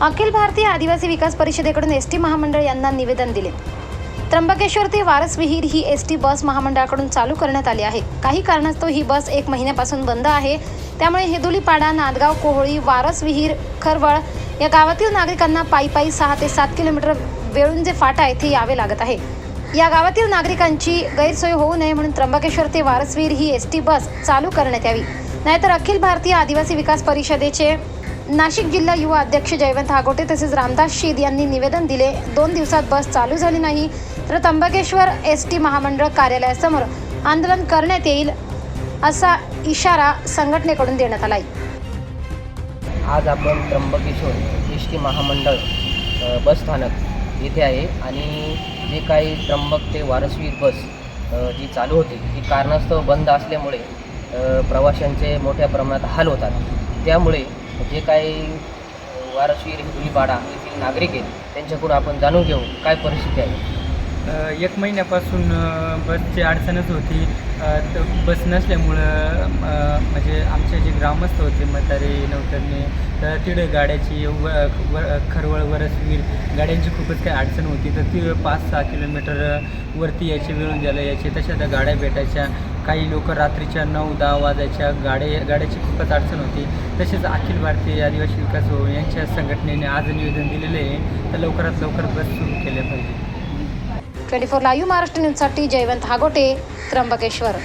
अखिल भारतीय आदिवासी विकास परिषदेकडून एसटी महामंडळ यांना निवेदन दिले। त्र्यंबकेश्वर ते वारस विहीर ही एसटी बस महामंडळाकडून चालू करण्यात आली आहे। काही कारणास्तव ही बस 1 महिन्यापासून बंद आहे। त्यामुळे हेदुलीपाडा, नांदगाव, कोहळी, वारस विहीर, खरवळ या गावातील नागरिकांना पायी 6 ते 7 किलोमीटर वेळुंजे फाटा येथे यावे लागत आहे। या गावातील नागरिकांची गैरसोय होऊ नये म्हणून त्र्यंबकेश्वर ते वारस विहीर ही एसटी बस चालू करण्यात यावी, नाहीतर अखिल भारतीय आदिवासी विकास परिषदेचे नाशिक जिल्हा युवा अध्यक्ष जयवंत हागोटे तसेच रामदास शीद यांनी निवेदन दिले। 2 दिवसात बस चालू झाली नाही तर त्र्यंबकेश्वर एसटी महामंडळ कार्यालयासमोर आंदोलन करण्यात येईल असा इशारा संघटनेकडून देण्यात आला आहे। आज आपण त्र्यंबकेश्वर एसटी महामंडळ बस स्थानक येथे आहे आणि जे काही त्र्यंबक ते वारसवीर बस जी चालू होती ती कारणास्तव बंद असल्यामुळे प्रवाशांचे मोठ्या प्रमाणात हाल होतात। त्यामुळे जे काही वारसवीर हेदुलीपाडा येथील नागरिक आहेत त्यांच्याकडून आपण जाणून घेऊ काय परिस्थिती आहे। 1 महिन्यापासून बसची अडचणच होती। बस नसल्यामुळं म्हणजे आमचे जे ग्रामस्थ होते म्हातारे नवतरणे तर तिथे गाड्याची खरवळ वरसवीर गाड्यांची खूपच काही अडचण होती। तर ती 5-6 किलोमीटर वरती यायचे वेळून झालं यायचे तशा त्या गाड्या भेटायच्या। काही लोक रात्रीच्या 9-10 वाजायच्या गाड्याची खूपच अडचण होती। तसेच अखिल भारतीय आदिवासी विकास यांच्या संघटनेने आज निवेदन दिलेले आहे तर लवकरात लवकर बस सुरू केल्या पाहिजे। 24 लाईव्ह महाराष्ट्र न्यूजसाठी जयवंत हागोटे, त्र्यंबकेश्वर।